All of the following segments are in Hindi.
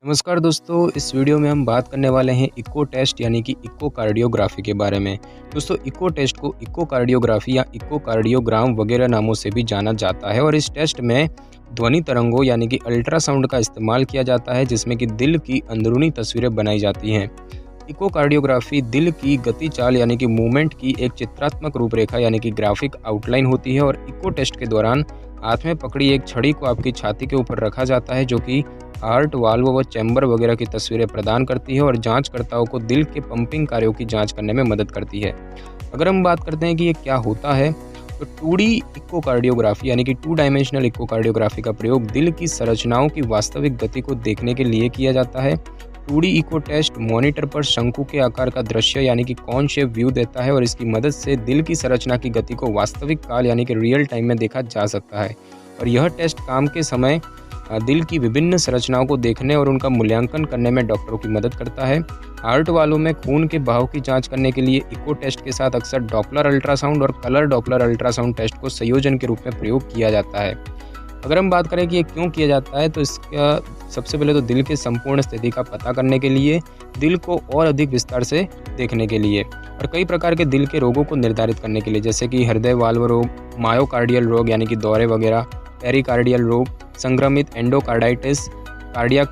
नमस्कार दोस्तों, इस वीडियो में हम बात करने वाले हैं इको टेस्ट यानी कि इकोकार्डियोग्राफी के बारे में। दोस्तों, इको टेस्ट को इकोकार्डियोग्राफी या इकोकार्डियोग्राम वगैरह नामों से भी जाना जाता है और इस टेस्ट में ध्वनि तरंगों यानी कि अल्ट्रासाउंड का इस्तेमाल किया जाता है, जिसमें कि दिल की अंदरूनी तस्वीरें बनाई जाती हैं। इकोकार्डियोग्राफी दिल की गति चाल यानी कि मूवमेंट की एक चित्रात्मक रूपरेखा यानी कि ग्राफिक आउटलाइन होती है और इको टेस्ट के दौरान हाथ में पकड़ी एक छड़ी को आपकी छाती के ऊपर रखा जाता है, जो कि हार्ट वाल्व व चैम्बर वगैरह की तस्वीरें प्रदान करती है और जांचकर्ताओं को दिल के पंपिंग कार्यों की जांच करने में मदद करती है। अगर हम बात करते हैं कि ये क्या होता है, तो 2D इकोकार्डियोग्राफी यानी कि 2 डायमेंशनल इकोकार्डियोग्राफी का प्रयोग दिल की संरचनाओं की वास्तविक गति को देखने के लिए किया जाता है। 2D इको टेस्ट मॉनिटर पर शंकु के आकार का दृश्य यानी कि कॉन शेप व्यू देता है और इसकी मदद से दिल की संरचना की गति को वास्तविक काल यानी कि रियल टाइम में देखा जा सकता है। और यह टेस्ट काम के समय दिल की विभिन्न संरचनाओं को देखने और उनका मूल्यांकन करने में डॉक्टरों की मदद करता है। हार्ट वालों में खून के बहाव की जांच करने के लिए इको टेस्ट के साथ अक्सर डॉपलर अल्ट्रासाउंड और कलर डॉपलर अल्ट्रासाउंड टेस्ट को संयोजन के रूप में प्रयोग किया जाता है। अगर हम बात करें कि ये क्यों किया जाता है, तो इसका सबसे पहले तो दिल की संपूर्ण स्थिति का पता करने के लिए, दिल को और अधिक विस्तार से देखने के लिए और कई प्रकार के दिल के रोगों को निर्धारित करने के लिए, जैसे कि हृदय वाल्व रोग, मायोकार्डियल रोग यानी कि दौरे वगैरह, पेरिकार्डियल रोग, संक्रमित एंडोकार्डाइटिस, कार्डियक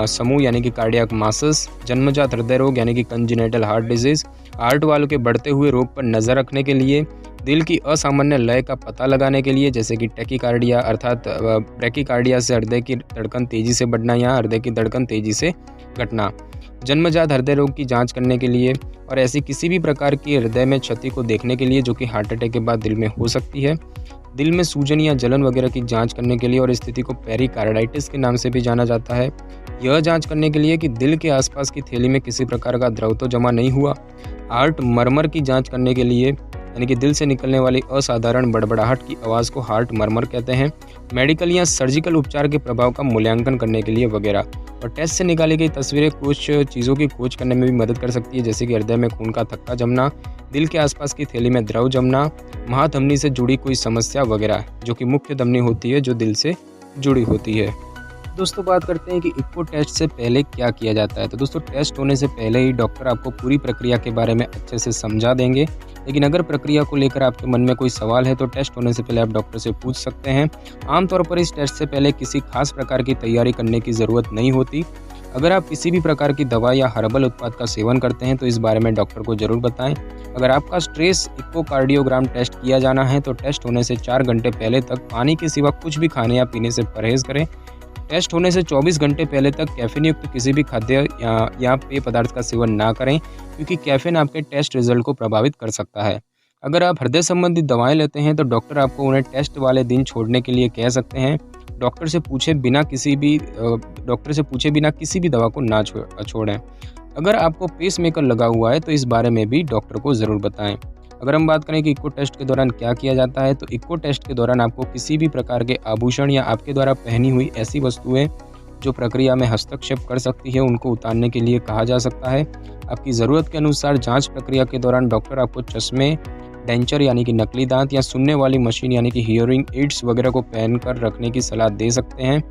समूह यानी कि कार्डियक मासस, जन्मजात हृदय रोग यानी कि congenital heart disease, heart valve के बढ़ते हुए रोग पर नज़र रखने के लिए, दिल की असामान्य लय का पता लगाने के लिए, जैसे कि टैकीकार्डिया अर्थात ब्रैकीकार्डिया से हृदय की धड़कन तेजी से बढ़ना या हृदय की धड़कन तेजी से घटना, जन्मजात हृदय रोग की जांच करने के लिए और ऐसी किसी भी प्रकार की हृदय में क्षति को देखने के लिए जो कि हार्ट अटैक के बाद दिल में हो सकती है, दिल में सूजन या जलन वगैरह की जांच करने के लिए और इस स्थिति को पेरिकार्डाइटिस के नाम से भी जाना जाता है। यह जांच करने के लिए कि दिल के आसपास की थैली में किसी प्रकार का द्रव तो जमा नहीं हुआ, हार्ट मरमर की जांच करने के लिए यानी कि दिल से निकलने वाली असाधारण बड़बड़ाहट की आवाज़ को हार्ट मरमर कहते हैं, मेडिकल या सर्जिकल उपचार के प्रभाव का मूल्यांकन करने के लिए वगैरह। और टेस्ट से निकाली गई तस्वीरें कुछ चीज़ों की खोज करने में भी मदद कर सकती है, जैसे कि हृदय में खून का थक्का जमना, दिल के आसपास की थैली में द्रव जमना, महाधमनी से जुड़ी कोई समस्या वगैरह, जो कि मुख्य धमनी होती है जो दिल से जुड़ी होती है। दोस्तों, बात करते हैं कि इको टेस्ट से पहले क्या किया जाता है। तो दोस्तों, टेस्ट होने से पहले ही डॉक्टर आपको पूरी प्रक्रिया के बारे में अच्छे से समझा देंगे, लेकिन अगर प्रक्रिया को लेकर आपके मन में कोई सवाल है तो टेस्ट होने से पहले आप डॉक्टर से पूछ सकते हैं। आमतौर पर इस टेस्ट से पहले किसी खास प्रकार की तैयारी करने की ज़रूरत नहीं होती। अगर आप किसी भी प्रकार की दवा या हर्बल उत्पाद का सेवन करते हैं तो इस बारे में डॉक्टर को ज़रूर बताएं। अगर आपका स्ट्रेस इकोकार्डियोग्राम टेस्ट किया जाना है तो टेस्ट होने से 4 घंटे पहले तक पानी के सिवा कुछ भी खाने या पीने से परहेज़ करें। टेस्ट होने से 24 घंटे पहले तक कैफीन युक्त किसी भी खाद्य या पेय पदार्थ का सेवन ना करें, क्योंकि कैफीन आपके टेस्ट रिजल्ट को प्रभावित कर सकता है। अगर आप हृदय संबंधी दवाएं लेते हैं तो डॉक्टर आपको उन्हें टेस्ट वाले दिन छोड़ने के लिए कह सकते हैं। डॉक्टर से पूछे बिना किसी भी दवा को ना छोड़ें। अगर आपको पेसमेकर लगा हुआ है तो इस बारे में भी डॉक्टर को ज़रूर बताएं। अगर हम बात करें कि इको टेस्ट के दौरान क्या किया जाता है, तो इको टेस्ट के दौरान आपको किसी भी प्रकार के आभूषण या आपके द्वारा पहनी हुई ऐसी वस्तुएं जो प्रक्रिया में हस्तक्षेप कर सकती है उनको उतारने के लिए कहा जा सकता है। आपकी ज़रूरत के अनुसार जांच प्रक्रिया के दौरान डॉक्टर आपको चश्मे, डेंचर यानी कि नकली दांत या सुनने वाली मशीन यानी कि हियरिंग एड्स वगैरह को पहनकर रखने की सलाह दे सकते हैं।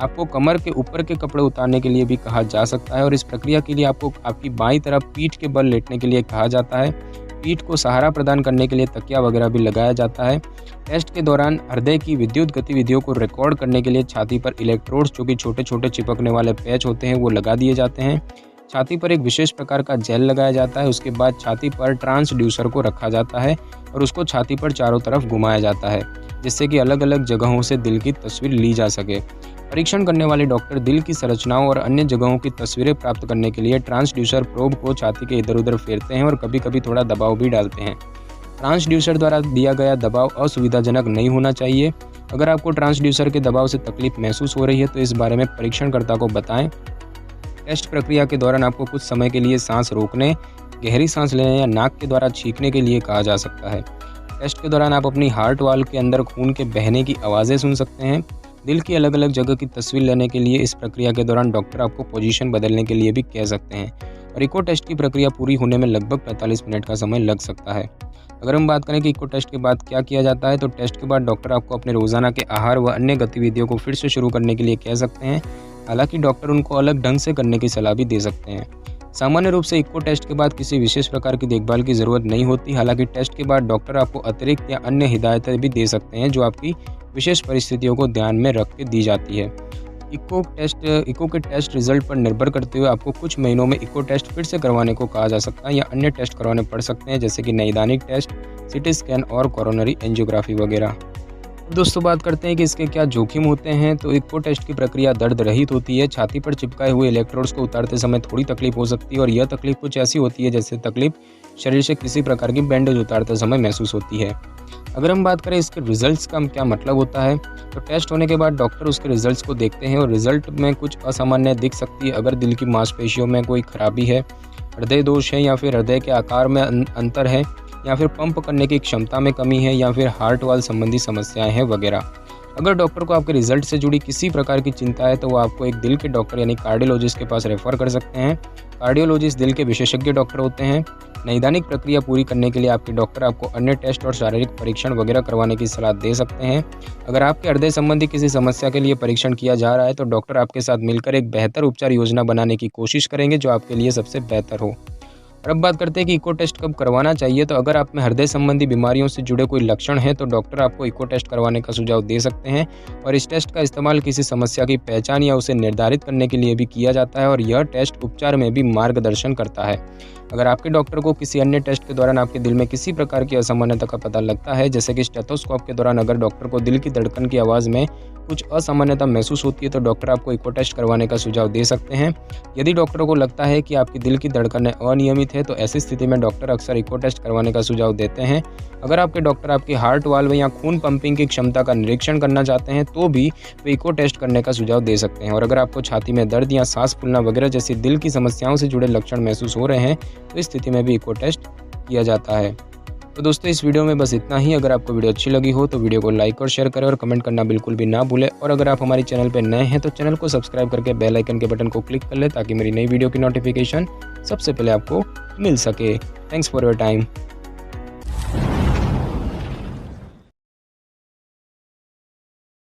आपको कमर के ऊपर के कपड़े उतारने के लिए भी कहा जा सकता है और इस प्रक्रिया के लिए आपको आपकी बाईं तरफ पीठ के बल लेटने के लिए कहा जाता है। पीठ को सहारा प्रदान करने के लिए तकिया वगैरह भी लगाया जाता है। टेस्ट के दौरान हृदय की विद्युत गतिविधियों को रिकॉर्ड करने के लिए छाती पर इलेक्ट्रोड्स, जो कि छोटे छोटे चिपकने वाले पैच होते हैं, वो लगा दिए जाते हैं। छाती पर एक विशेष प्रकार का जेल लगाया जाता है। उसके बाद छाती पर ट्रांसड्यूसर को रखा जाता है और उसको छाती पर चारों तरफ घुमाया जाता है, जिससे कि अलग अलग जगहों से दिल की तस्वीर ली जा सके। परीक्षण करने वाले डॉक्टर दिल की संरचनाओं और अन्य जगहों की तस्वीरें प्राप्त करने के लिए ट्रांसड्यूसर प्रोब को छाती के इधर उधर फेरते हैं और कभी कभी थोड़ा दबाव भी डालते हैं। ट्रांसड्यूसर द्वारा दिया गया दबाव असुविधाजनक नहीं होना चाहिए। अगर आपको ट्रांसड्यूसर के दबाव से तकलीफ महसूस हो रही है तो इस बारे में परीक्षणकर्ता को बताएं। टेस्ट प्रक्रिया के दौरान आपको कुछ समय के लिए सांस रोकने, गहरी सांस लेने या नाक के द्वारा छींकने के लिए कहा जा सकता है। टेस्ट के दौरान आप अपनी हार्ट वाल्व के अंदर खून के बहने की आवाज़ें सुन सकते हैं। दिल की अलग अलग जगह की तस्वीर लेने के लिए इस प्रक्रिया के दौरान डॉक्टर आपको पोजीशन बदलने के लिए भी कह सकते हैं और इको टेस्ट की प्रक्रिया पूरी होने में लगभग 45 मिनट का समय लग सकता है। अगर हम बात करें कि इको टेस्ट के बाद क्या किया जाता है, तो टेस्ट के बाद डॉक्टर आपको अपने रोज़ाना के आहार व अन्य गतिविधियों को फिर से शुरू करने के लिए कह सकते हैं। हालांकि डॉक्टर उनको अलग ढंग से करने की सलाह भी दे सकते हैं। सामान्य रूप से इको टेस्ट के बाद किसी विशेष प्रकार की देखभाल की ज़रूरत नहीं होती। हालांकि टेस्ट के बाद डॉक्टर आपको अतिरिक्त या अन्य हिदायतें भी दे सकते हैं जो आपकी विशेष परिस्थितियों को ध्यान में रख के दी जाती है। इको के टेस्ट रिजल्ट पर निर्भर करते हुए आपको कुछ महीनों में इको टेस्ट फिर से करवाने को कहा जा सकता है या अन्य टेस्ट करवाने पड़ सकते हैं, जैसे कि नैदानिक टेस्ट, सीटी स्कैन और कोरोनरी एंजियोग्राफी वगैरह। दोस्तों बात करते हैं कि इसके क्या जोखिम होते हैं। तो इको टेस्ट की प्रक्रिया दर्द रहित होती है। छाती पर चिपकाए हुए इलेक्ट्रोड्स को उतारते समय थोड़ी तकलीफ हो सकती है और यह तकलीफ कुछ ऐसी होती है जैसे तकलीफ शरीर से किसी प्रकार की बैंडेज उतारते समय महसूस होती है। अगर हम बात करें इसके रिजल्ट्स का क्या मतलब होता है, तो टेस्ट होने के बाद डॉक्टर उसके रिजल्ट्स को देखते हैं और रिजल्ट में कुछ असामान्य दिख सकती है। अगर दिल की मांसपेशियों में कोई खराबी है, हृदय दोष है या फिर हृदय के आकार में अंतर है या फिर पंप करने की क्षमता में कमी है या फिर हार्ट वाल्व संबंधी समस्याएं हैं वगैरह। अगर डॉक्टर को आपके रिजल्ट से जुड़ी किसी प्रकार की चिंता है तो वो आपको एक दिल के डॉक्टर यानी कार्डियोलॉजिस्ट के पास रेफर कर सकते हैं। कार्डियोलॉजिस्ट दिल के विशेषज्ञ डॉक्टर होते हैं। नैदानिक प्रक्रिया पूरी करने के लिए आपके डॉक्टर आपको अन्य टेस्ट और शारीरिक परीक्षण वगैरह करवाने की सलाह दे सकते हैं। अगर आपके हृदय संबंधी किसी समस्या के लिए परीक्षण किया जा रहा है तो डॉक्टर आपके साथ मिलकर एक बेहतर उपचार योजना बनाने की कोशिश करेंगे जो आपके लिए सबसे बेहतर हो। और अब बात करते हैं कि इको टेस्ट कब करवाना चाहिए। तो अगर आप में हृदय संबंधी बीमारियों से जुड़े कोई लक्षण हैं तो डॉक्टर आपको इको टेस्ट करवाने का सुझाव दे सकते हैं और इस टेस्ट का इस्तेमाल किसी समस्या की पहचान या उसे निर्धारित करने के लिए भी किया जाता है और यह टेस्ट उपचार में भी मार्गदर्शन करता है। अगर आपके डॉक्टर को किसी अन्य टेस्ट के दौरान आपके दिल में किसी प्रकार की असामान्यता का पता लगता है, जैसे कि स्टेथोस्कोप के दौरान अगर डॉक्टर को दिल की धड़कन की आवाज़ में कुछ असामान्यता महसूस होती है तो डॉक्टर आपको इको टेस्ट करवाने का सुझाव दे सकते हैं। यदि डॉक्टर को लगता है कि आपकी दिल की धड़कनें अनियमित है तो ऐसी स्थिति में डॉक्टर अक्सर इको टेस्ट करवाने का सुझाव देते हैं। अगर आपके डॉक्टर आपकी हार्ट वाल्व या खून पंपिंग की क्षमता का निरीक्षण करना चाहते हैं तो भी वे इको टेस्ट करने का सुझाव दे सकते हैं। और अगर आपको छाती में दर्द या सांस फूलना वगैरह जैसी दिल की समस्याओं से जुड़े लक्षण महसूस हो रहे हैं तो इस स्थिति में भी इको टेस्ट किया जाता है। तो दोस्तों इस वीडियो में बस इतना ही। अगर आपको वीडियो अच्छी लगी हो तो वीडियो को लाइक और शेयर करें और कमेंट करना बिल्कुल भी ना भूलें। और अगर आप हमारे चैनल पर नए हैं तो चैनल को सब्सक्राइब करके बेल आइकन के बटन को क्लिक कर लें ताकि मेरी नई वीडियो की नोटिफिकेशन सबसे पहले आपको मिल सके। Thanks for your time.